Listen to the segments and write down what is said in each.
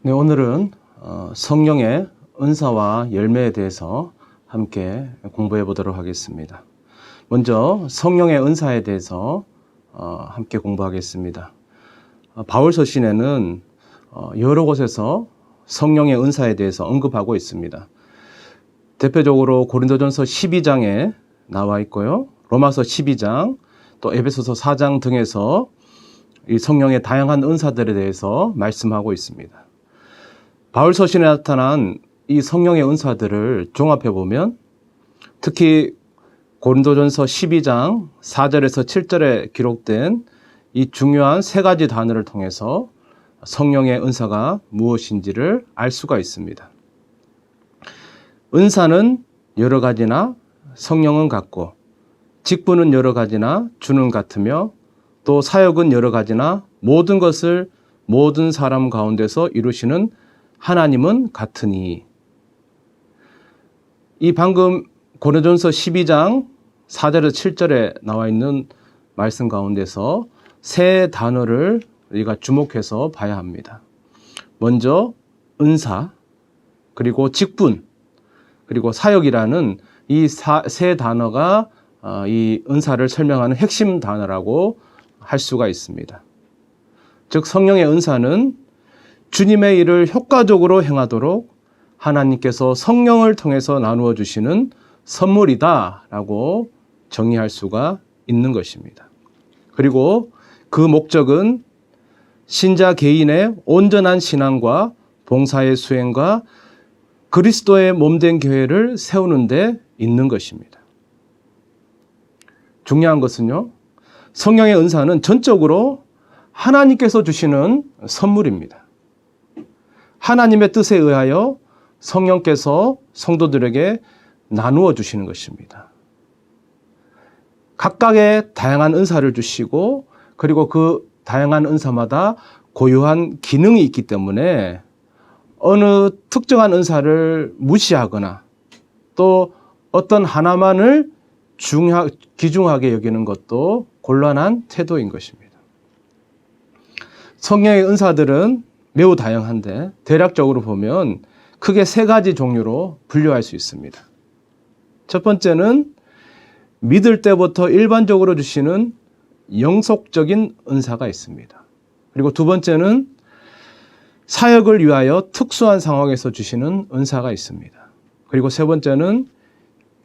네, 오늘은 성령의 은사와 열매에 대해서 함께 공부해 보도록 하겠습니다. 먼저 성령의 은사에 대해서 함께 공부하겠습니다. 바울 서신에는 여러 곳에서 성령의 은사에 대해서 언급하고 있습니다. 대표적으로 고린도전서 12장에 나와 있고요. 로마서 12장, 또 에베소서 4장 등에서 이 성령의 다양한 은사들에 대해서 말씀하고 있습니다. 바울 서신에 나타난 이 성령의 은사들을 종합해 보면 특히 고린도전서 12장 4절에서 7절에 기록된 이 중요한 세 가지 단어를 통해서 성령의 은사가 무엇인지를 알 수가 있습니다. 은사는 여러 가지나 성령은 같고, 직분은 여러 가지나 주는 같으며, 또 사역은 여러 가지나 모든 것을 모든 사람 가운데서 이루시는 하나님은 같으니. 이 방금 고린도전서 12장 4절에서 7절에 나와 있는 말씀 가운데서 세 단어를 우리가 주목해서 봐야 합니다. 먼저 은사, 그리고 직분, 그리고 사역이라는 이 세 단어가 이 은사를 설명하는 핵심 단어라고 할 수가 있습니다. 즉 성령의 은사는 주님의 일을 효과적으로 행하도록 하나님께서 성령을 통해서 나누어 주시는 선물이다라고 정의할 수가 있는 것입니다. 그리고 그 목적은 신자 개인의 온전한 신앙과 봉사의 수행과 그리스도의 몸된 교회를 세우는 데 있는 것입니다. 중요한 것은요, 성령의 은사는 전적으로 하나님께서 주시는 선물입니다. 하나님의 뜻에 의하여 성령께서 성도들에게 나누어 주시는 것입니다. 각각의 다양한 은사를 주시고, 그리고 그 다양한 은사마다 고유한 기능이 있기 때문에 어느 특정한 은사를 무시하거나 또 어떤 하나만을 귀중하게 여기는 것도 곤란한 태도인 것입니다. 성령의 은사들은 매우 다양한데 대략적으로 보면 크게 세 가지 종류로 분류할 수 있습니다. 첫 번째는 믿을 때부터 일반적으로 주시는 영속적인 은사가 있습니다. 그리고 두 번째는 사역을 위하여 특수한 상황에서 주시는 은사가 있습니다. 그리고 세 번째는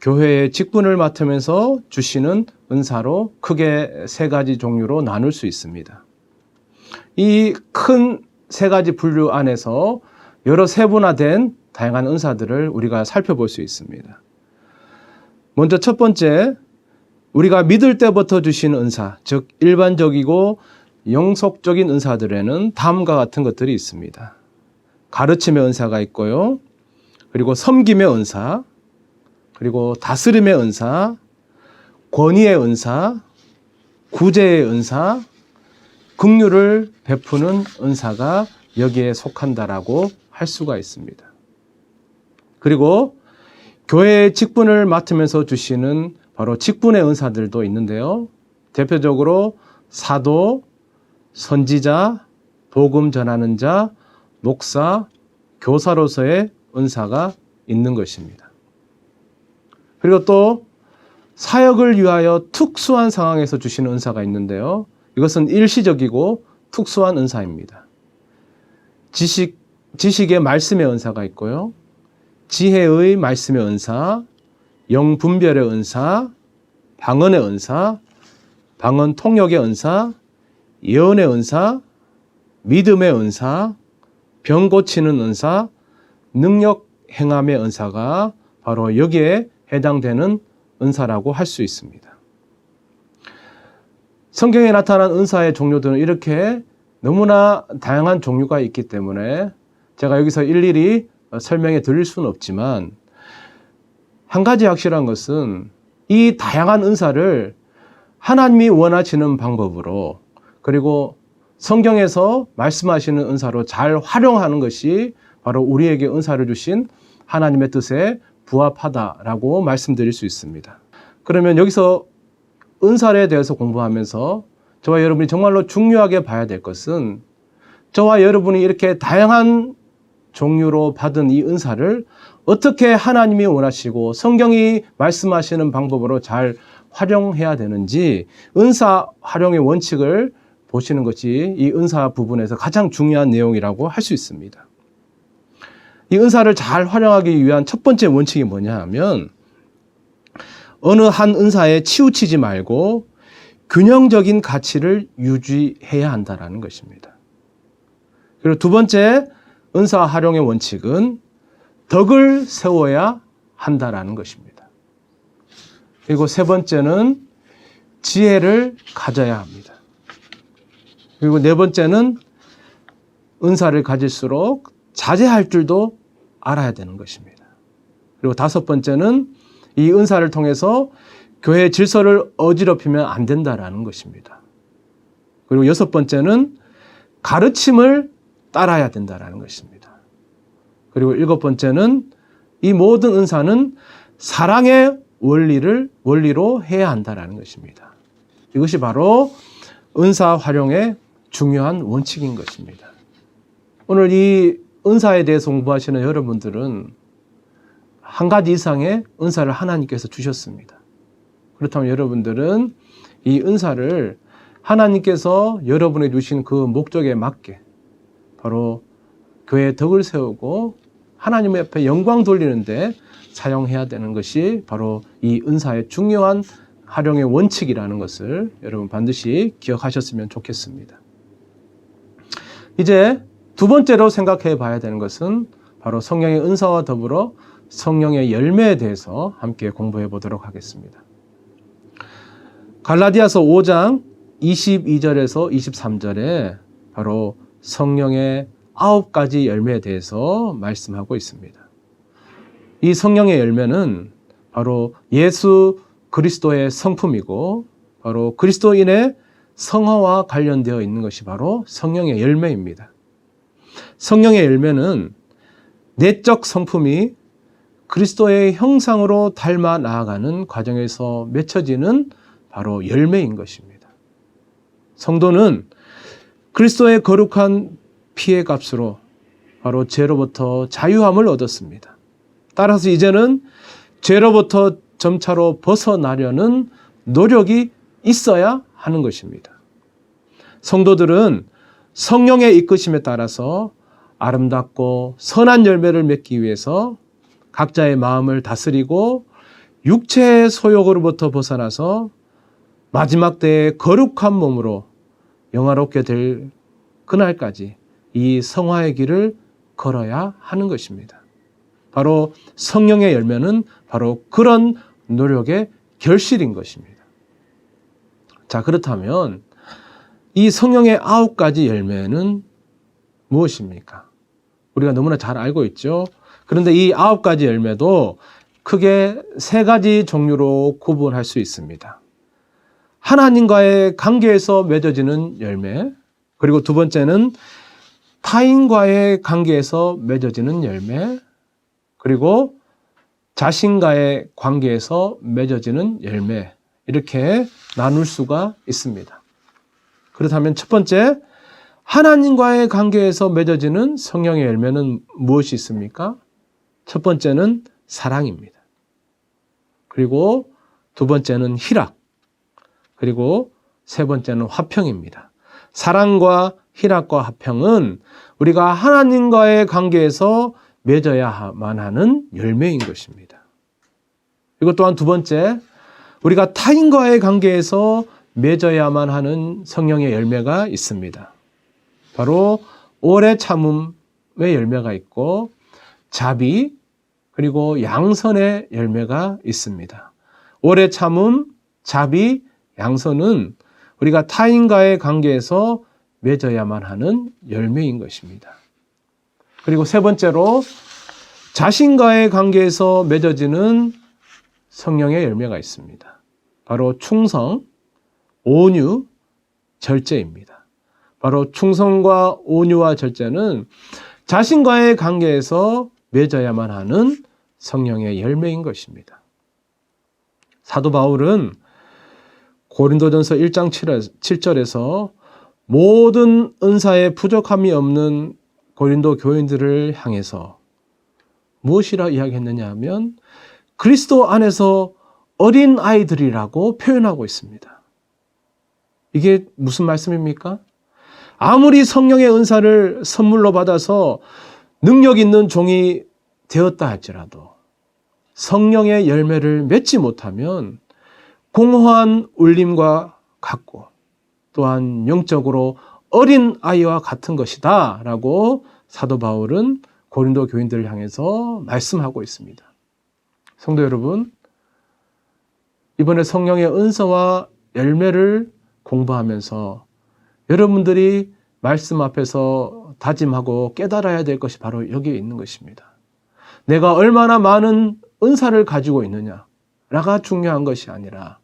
교회의 직분을 맡으면서 주시는 은사로 크게 세 가지 종류로 나눌 수 있습니다. 이 큰 세 가지 분류 안에서 여러 세분화된 다양한 은사들을 우리가 살펴볼 수 있습니다. 먼저 첫 번째, 우리가 믿을 때부터 주시는 은사, 즉 일반적이고 영속적인 은사들에는 다음과 같은 것들이 있습니다. 가르침의 은사가 있고요. 그리고 섬김의 은사, 그리고 다스림의 은사, 권위의 은사, 구제의 은사, 긍휼을 베푸는 은사가 여기에 속한다라고 할 수가 있습니다. 그리고 교회의 직분을 맡으면서 주시는 바로 직분의 은사들도 있는데요. 대표적으로 사도, 선지자, 복음 전하는 자, 목사, 교사로서의 은사가 있는 것입니다. 그리고 또 사역을 위하여 특수한 상황에서 주시는 은사가 있는데요. 이것은 일시적이고 특수한 은사입니다. 지식의 말씀의 은사가 있고요. 지혜의 말씀의 은사, 영분별의 은사, 방언의 은사, 방언 통역의 은사, 예언의 은사, 믿음의 은사, 병 고치는 은사, 능력 행함의 은사가 바로 여기에 해당되는 은사라고 할 수 있습니다. 성경에 나타난 은사의 종류들은 이렇게 너무나 다양한 종류가 있기 때문에 제가 여기서 일일이 설명해 드릴 수는 없지만, 한 가지 확실한 것은 이 다양한 은사를 하나님이 원하시는 방법으로, 그리고 성경에서 말씀하시는 은사로 잘 활용하는 것이 바로 우리에게 은사를 주신 하나님의 뜻에 부합하다라고 말씀드릴 수 있습니다. 그러면 여기서 은사에 대해서 공부하면서 저와 여러분이 정말로 중요하게 봐야 될 것은, 저와 여러분이 이렇게 다양한 종류로 받은 이 은사를 어떻게 하나님이 원하시고 성경이 말씀하시는 방법으로 잘 활용해야 되는지 은사 활용의 원칙을 보시는 것이 이 은사 부분에서 가장 중요한 내용이라고 할 수 있습니다. 이 은사를 잘 활용하기 위한 첫 번째 원칙이 뭐냐 하면 어느 한 은사에 치우치지 말고 균형적인 가치를 유지해야 한다는 것입니다. 그리고 두 번째 은사 활용의 원칙은 덕을 세워야 한다는 것입니다. 그리고 세 번째는 지혜를 가져야 합니다. 그리고 네 번째는 은사를 가질수록 자제할 줄도 알아야 되는 것입니다. 그리고 다섯 번째는 이 은사를 통해서 교회 질서를 어지럽히면 안 된다는 것입니다. 그리고 여섯 번째는 가르침을 따라야 된다는 것입니다. 그리고 일곱 번째는 이 모든 은사는 사랑의 원리로 해야 한다는 것입니다. 이것이 바로 은사 활용의 중요한 원칙인 것입니다. 오늘 이 은사에 대해서 공부하시는 여러분들은 한 가지 이상의 은사를 하나님께서 주셨습니다. 그렇다면 여러분들은 이 은사를 하나님께서 여러분에게 주신 그 목적에 맞게 바로 교회의 덕을 세우고 하나님 앞에 영광 돌리는데 사용해야 되는 것이 바로 이 은사의 중요한 활용의 원칙이라는 것을 여러분 반드시 기억하셨으면 좋겠습니다. 이제 두 번째로 생각해 봐야 되는 것은 바로 성령의 은사와 더불어 성령의 열매에 대해서 함께 공부해 보도록 하겠습니다. 갈라디아서 5장 22절에서 23절에 바로 성령의 9가지 열매에 대해서 말씀하고 있습니다. 이 성령의 열매는 바로 예수 그리스도의 성품이고 바로 그리스도인의 성화와 관련되어 있는 것이 바로 성령의 열매입니다. 성령의 열매는 내적 성품이 그리스도의 형상으로 닮아 나아가는 과정에서 맺혀지는 바로 열매인 것입니다. 성도는 그리스도의 거룩한 피의 값으로 바로 죄로부터 자유함을 얻었습니다. 따라서 이제는 죄로부터 점차로 벗어나려는 노력이 있어야 하는 것입니다. 성도들은 성령의 이끄심에 따라서 아름답고 선한 열매를 맺기 위해서 각자의 마음을 다스리고 육체의 소욕으로부터 벗어나서 마지막 때의 거룩한 몸으로 영화롭게 될 그날까지 이 성화의 길을 걸어야 하는 것입니다. 바로 성령의 열매는 바로 그런 노력의 결실인 것입니다. 자, 그렇다면 이 성령의 9가지 열매는 무엇입니까? 우리가 너무나 잘 알고 있죠. 그런데 이 9가지 열매도 크게 3가지 종류로 구분할 수 있습니다. 하나님과의 관계에서 맺어지는 열매, 그리고 두 번째는 타인과의 관계에서 맺어지는 열매, 그리고 자신과의 관계에서 맺어지는 열매, 이렇게 나눌 수가 있습니다. 그렇다면 첫 번째, 하나님과의 관계에서 맺어지는 성령의 열매는 무엇이 있습니까? 첫 번째는 사랑입니다. 그리고 두 번째는 희락, 그리고 세 번째는 화평입니다. 사랑과 희락과 화평은 우리가 하나님과의 관계에서 맺어야만 하는 열매인 것입니다. 그리고 또한 두 번째, 우리가 타인과의 관계에서 맺어야만 하는 성령의 열매가 있습니다. 바로 오래 참음의 열매가 있고 자비, 그리고 양선의 열매가 있습니다. 오래 참음, 자비, 양선은 우리가 타인과의 관계에서 맺어야만 하는 열매인 것입니다. 그리고 세 번째로 자신과의 관계에서 맺어지는 성령의 열매가 있습니다. 바로 충성, 온유, 절제입니다. 바로 충성과 온유와 절제는 자신과의 관계에서 맺어야만 하는 성령의 열매인 것입니다. 사도 바울은 고린도전서 1장 7절에서 모든 은사에 부족함이 없는 고린도 교인들을 향해서 무엇이라 이야기했느냐 하면 그리스도 안에서 어린 아이들이라고 표현하고 있습니다. 이게 무슨 말씀입니까? 아무리 성령의 은사를 선물로 받아서 능력 있는 종이 되었다 할지라도 성령의 열매를 맺지 못하면 공허한 울림과 같고 또한 영적으로 어린 아이와 같은 것이다 라고 사도 바울은 고린도 교인들을 향해서 말씀하고 있습니다. 성도 여러분, 이번에 성령의 은사와 열매를 공부하면서 여러분들이 말씀 앞에서 다짐하고 깨달아야 될 것이 바로 여기에 있는 것입니다. 내가 얼마나 많은 은사를 가지고 있느냐가 중요한 것이 아니라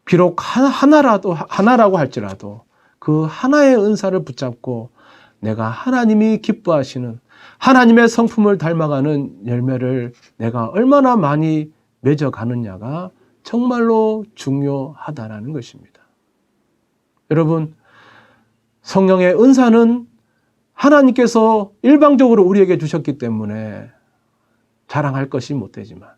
비록 하나라고 할지라도 그 하나의 은사를 붙잡고 내가 하나님이 기뻐하시는 하나님의 성품을 닮아가는 열매를 내가 얼마나 많이 맺어가느냐가 정말로 중요하다라는 것입니다. 여러분, 성령의 은사는 하나님께서 일방적으로 우리에게 주셨기 때문에 자랑할 것이 못 되지만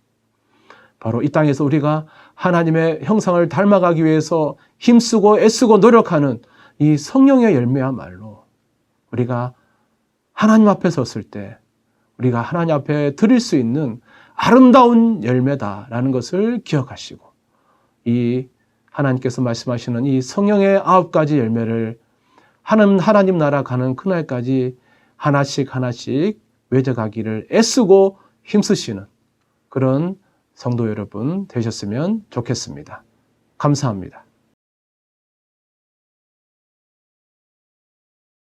바로 이 땅에서 우리가 하나님의 형상을 닮아가기 위해서 힘쓰고 애쓰고 노력하는 이 성령의 열매야말로 우리가 하나님 앞에 섰을 때 우리가 하나님 앞에 드릴 수 있는 아름다운 열매다라는 것을 기억하시고 이 하나님께서 말씀하시는 이 성령의 9가지 열매를 하나님 나라 가는 그날까지 하나씩 맺어가기를 애쓰고 힘쓰시는 그런 성도 여러분 되셨으면 좋겠습니다. 감사합니다.